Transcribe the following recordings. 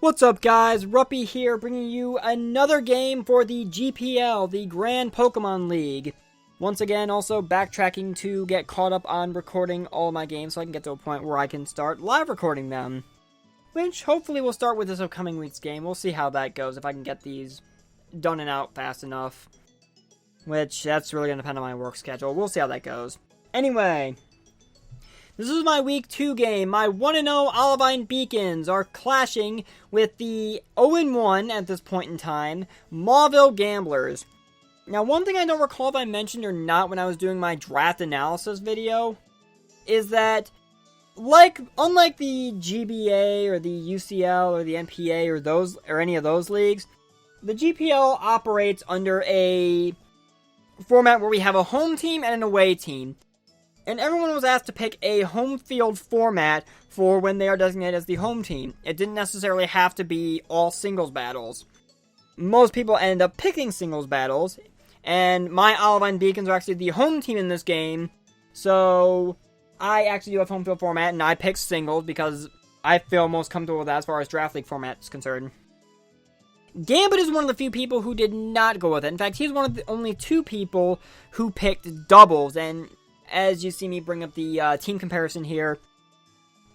What's up guys, Ruppy here bringing you another game for the GPL, the Grand Pokemon League. Once again, also backtracking to get caught up on recording all my games so I can get to a point where I can start live recording them. Which hopefully will start with this upcoming week's game. We'll see how that goes, if I can get these done and out fast enough. Which, that's really going to depend on my work schedule. We'll see how that goes. Anyway, this is my Week 2 game. My 1-0 Olivine Beacons are clashing with the 0-1 at this point in time, Mauville Gamblers. Now, one thing I don't recall if I mentioned or not when I was doing my draft analysis video is that, unlike the GBA or the UCL or the NPA or any of those leagues, the GPL operates under a format where we have a home team and an away team. And everyone was asked to pick a home field format for when they are designated as the home team. It didn't necessarily have to be all singles battles. Most people ended up picking singles battles, and my Olivine Beacons are actually the home team in this game, so I actually do have home field format, and I picked singles because I feel most comfortable with that as far as draft league format is concerned. Gambit is one of the few people who did not go with it. In fact, he's one of the only two people who picked doubles, and as you see me bring up the team comparison here,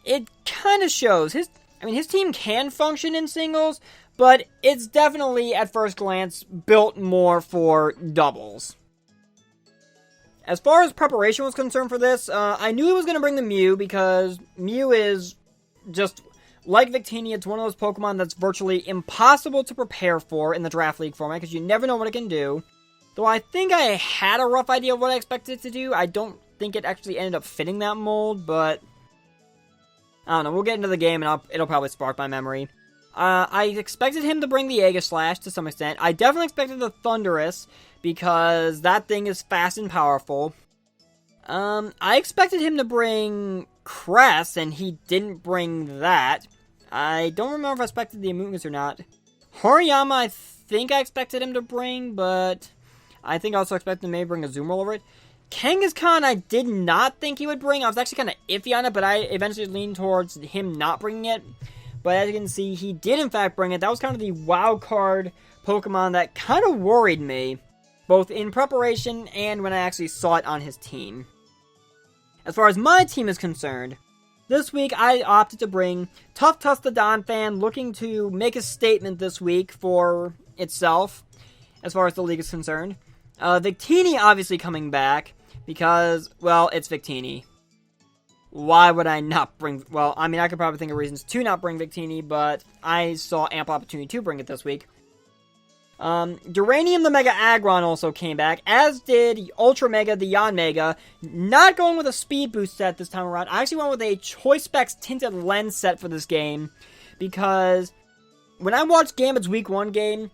it kind of shows. His team can function in singles, but it's definitely, at first glance, built more for doubles. As far as preparation was concerned for this, I knew he was going to bring the Mew, because Mew is just, like Victini, it's one of those Pokemon that's virtually impossible to prepare for in the Draft League format, because you never know what it can do. Though I think I had a rough idea of what I expected it to do. I don't think it actually ended up fitting that mold, but I don't know. We'll get into the game and it'll probably spark my memory. I expected him to bring the Aegislash to some extent. I definitely expected the Thundurus because that thing is fast and powerful. I expected him to bring Cress, and he didn't bring that. I don't remember if I expected the Amoonguss or not. Hariyama, I think I expected him to bring, but I think I also expected him to maybe bring a Azumarill over it. Kangaskhan, I did not think he would bring. I was actually kind of iffy on it, but I eventually leaned towards him not bringing it. But as you can see, he did in fact bring it. That was kind of the wild card Pokemon that kind of worried me, both in preparation and when I actually saw it on his team. As far as my team is concerned, this week I opted to bring Tough Tusk the Donphan, looking to make a statement this week for itself, as far as the league is concerned. Victini obviously coming back, because, well, it's Victini. Why would I not bring... Well, I mean, I could probably think of reasons to not bring Victini, but I saw ample opportunity to bring it this week. Duranium the Mega Aggron also came back, as did Ultra Mega the Yanmega. Not going with a Speed Boost set this time around. I actually went with a Choice Specs Tinted Lens set for this game, because when I watched Gambit's Week 1 game,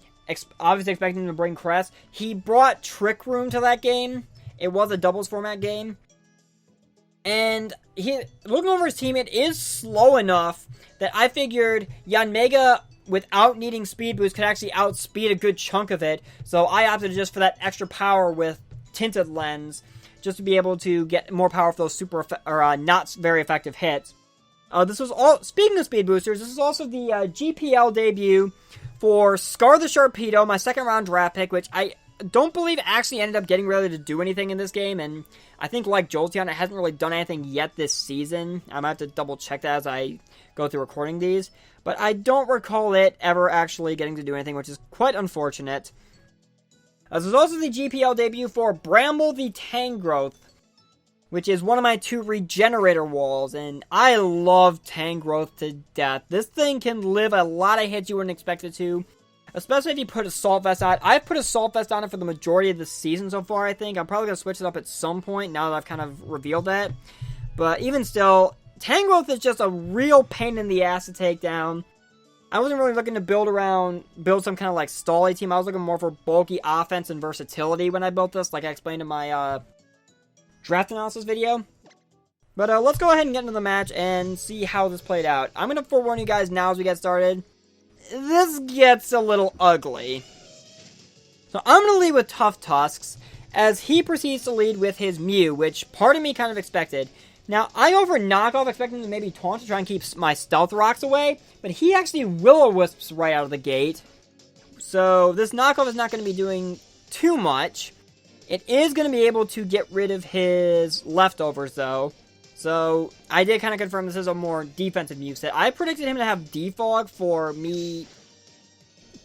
obviously expecting him to bring Crest, he brought Trick Room to that game. It was a doubles format game. And looking over his team, it is slow enough that I figured Yanmega, without needing Speed Boost, could actually outspeed a good chunk of it. So I opted just for that extra power with Tinted Lens, just to be able to get more power for those not very effective hits. This was all. Speaking of Speed Boosters, this is also the GPL debut for Scar the Sharpedo, my second round draft pick, which I don't believe actually ended up getting ready to do anything in this game, and I think like Jolteon, it hasn't really done anything yet this season. I might have to double check that as I go through recording these, but I don't recall it ever actually getting to do anything, which is quite unfortunate. This is also the GPL debut for Bramble the Tangrowth, which is one of my two regenerator walls, and I love Tangrowth to death. This thing can live a lot of hits you wouldn't expect it to, especially if you put Assault Vest on it. I've put Assault Vest on it for the majority of the season so far, I think. I'm probably going to switch it up at some point now that I've kind of revealed that. But even still, Tangrowth is just a real pain in the ass to take down. I wasn't really looking to build some kind of like stally team. I was looking more for bulky offense and versatility when I built this, like I explained in my draft analysis video. But let's go ahead and get into the match and see how this played out. I'm going to forewarn you guys now as we get started. This gets a little ugly. So I'm going to lead with Tough Tusks, as he proceeds to lead with his Mew, which part of me kind of expected. Now, I go for knockoff, expecting to maybe taunt to try and keep my stealth rocks away, but he actually will-o-wisps right out of the gate. So, this knockoff is not going to be doing too much. It is going to be able to get rid of his leftovers, though. So, I did kind of confirm this is a more defensive moveset. I predicted him to have defog for me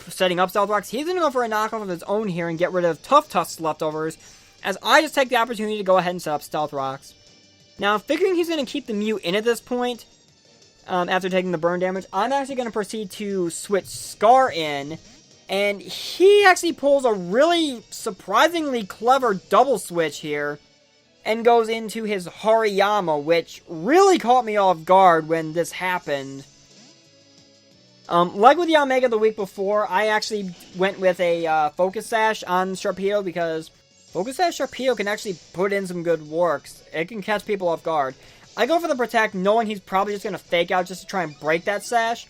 setting up stealth rocks. He's going to go for a knockoff of his own here and get rid of Tough Tusk's leftovers, as I just take the opportunity to go ahead and set up stealth rocks. Now, figuring he's going to keep the Mew in at this point, after taking the burn damage, I'm actually going to proceed to switch Scar in, and he actually pulls a really surprisingly clever double switch here, and goes into his Hariyama, which really caught me off guard when this happened. Like with the Omega the week before, I actually went with a Focus Sash on Sharpedo, because Focus Sash Sharpedo can actually put in some good works. It can catch people off guard. I go for the Protect, knowing he's probably just going to fake out just to try and break that Sash.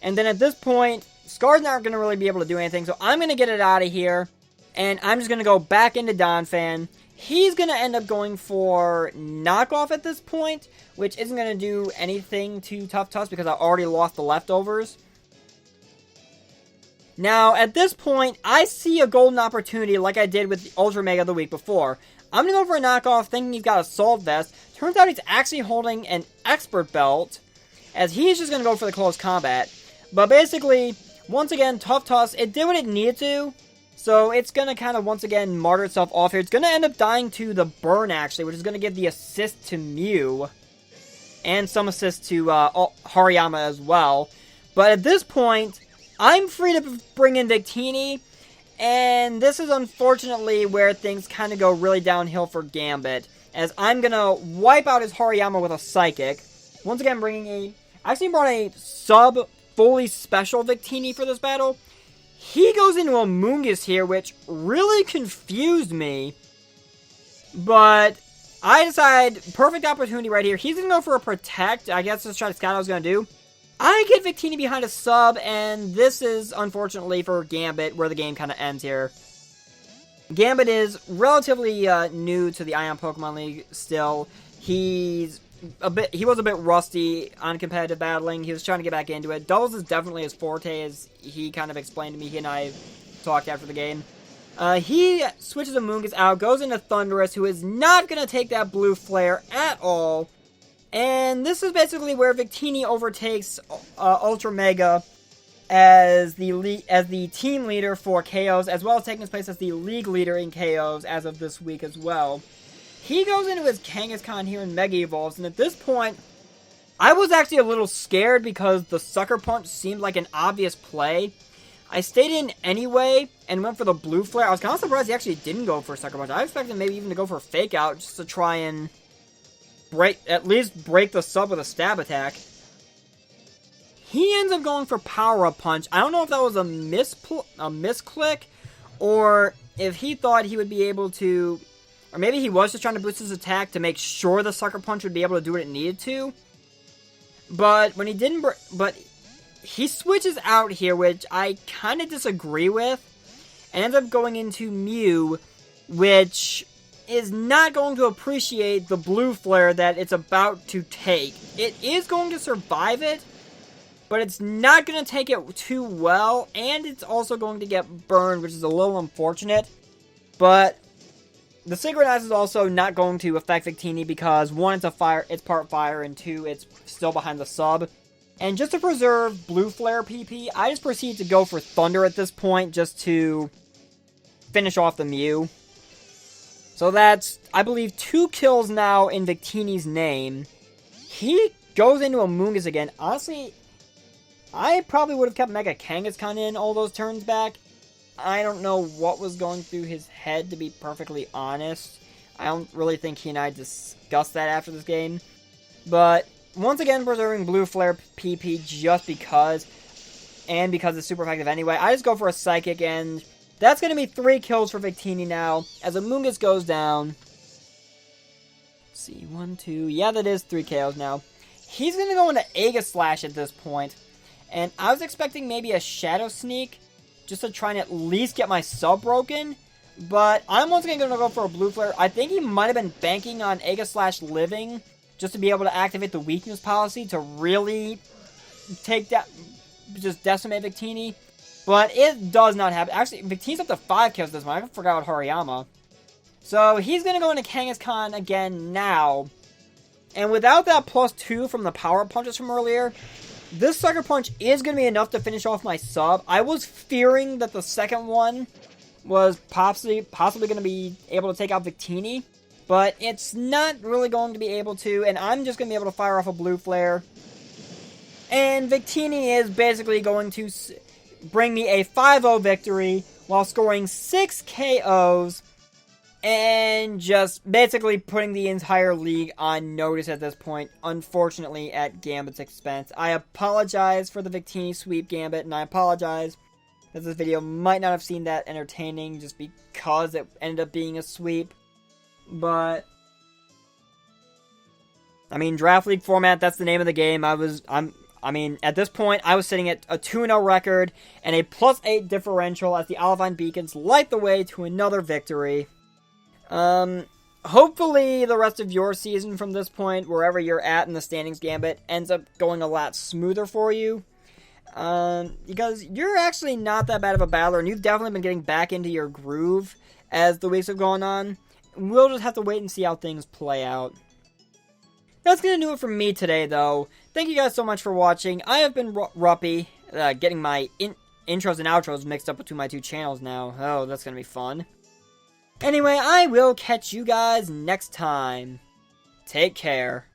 And then at this point, Scar's not going to really be able to do anything, so I'm going to get it out of here. And I'm just going to go back into Donphan. He's going to end up going for knockoff at this point, which isn't going to do anything to Tough Tusk because I already lost the leftovers. Now, at this point, I see a golden opportunity like I did with the Ultra Mega the week before. I'm going to go for a knockoff thinking he's got a Assault Vest. Turns out he's actually holding an Expert Belt, as he's just going to go for the close combat. But basically, once again, Tough Tusk, it did what it needed to. So it's going to kind of once again martyr itself off here. It's going to end up dying to the burn, actually, which is going to give the assist to Mew. And some assist to Hariyama as well. But at this point, I'm free to bring in Victini. And this is unfortunately where things kind of go really downhill for Gambit, as I'm going to wipe out his Hariyama with a Psychic. Once again, bringing a... I actually brought a fully special Victini for this battle. He goes into a Mungus here, which really confused me. But I decide, perfect opportunity right here. He's going to go for a Protect. I guess that's try to scout what I was going to do. I get Victini behind a sub, and this is, unfortunately, for Gambit, where the game kind of ends here. Gambit is relatively new to the Ion Pokemon League still. He was a bit rusty on competitive battling. He was trying to get back into it. Doubles is definitely his forte, as he kind of explained to me. He and I talked after the game. He switches a Mungus out, goes into Thundurus, who is not going to take that blue flare at all. And this is basically where Victini overtakes Ultra Mega as the team leader for KOs, as well as taking his place as the league leader in KOs as of this week as well. He goes into his Kangaskhan here and Mega Evolves, and at this point, I was actually a little scared because the Sucker Punch seemed like an obvious play. I stayed in anyway and went for the blue flare. I was kind of surprised he actually didn't go for Sucker Punch. I expected maybe even to go for Fake Out just to try and at least break the sub with a stab attack. He ends up going for Power Up Punch. I don't know if that was a misclick, or if he thought he would be able to, or maybe he was just trying to boost his attack to make sure the Sucker Punch would be able to do what it needed to. But when he didn't, but he switches out here, which I kind of disagree with, and ends up going into Mew, which is not going to appreciate the blue flare that it's about to take. It is going to survive it, but it's not going to take it too well, and it's also going to get burned, which is a little unfortunate. But the Synchronize is also not going to affect Victini because, one, it's part fire, and two, it's still behind the sub. And just to preserve blue flare PP, I just proceed to go for Thunder at this point, just to finish off the Mew. So that's, I believe, 2 kills now in Victini's name. He goes into a Mungus again. Honestly, I probably would have kept Mega Kangaskhan in all those turns back. I don't know what was going through his head, to be perfectly honest. I don't really think he and I discussed that after this game. But once again, preserving blue flare PP just because, and because it's super effective anyway. I just go for a Psychic, and that's going to be 3 kills for Victini now, as a Mungus goes down. Let's see, 1, 2, yeah, that is 3 KOs now. He's going to go into Aegislash at this point, and I was expecting maybe a Shadow Sneak, just to try and at least get my sub broken, But I'm once again going to go for a blue flare. I think he might have been banking on Aegis/Living just to be able to activate the weakness policy to really take that, just decimate Victini. But it does not happen. Actually, Victini's up to 5 kills this one. I forgot about Hariyama. So he's going to go into Kangaskhan again now. And without that +2 from the power punches from earlier, this Sucker Punch is going to be enough to finish off my sub. I was fearing that the second one was possibly going to be able to take out Victini, but it's not really going to be able to, and I'm just going to be able to fire off a blue flare. And Victini is basically going to bring me a 5-0 victory while scoring 6 KOs and just basically putting the entire league on notice at this point, unfortunately at Gambit's expense. I apologize for the Victini sweep, Gambit, and I apologize that this video might not have seemed that entertaining just because it ended up being a sweep. But I mean, Draft League format, that's the name of the game. I mean, at this point, I was sitting at a 2-0 record and a +8 differential as the Olivine Beacons light the way to another victory. Hopefully the rest of your season from this point, wherever you're at in the standings, Gambit, ends up going a lot smoother for you. Because you're actually not that bad of a battler, and you've definitely been getting back into your groove as the weeks have gone on. We'll just have to wait and see how things play out. That's going to do it for me today, though. Thank you guys so much for watching. I have been Ruppy, getting my intros and outros mixed up between my two channels now. Oh, that's going to be fun. Anyway, I will catch you guys next time. Take care.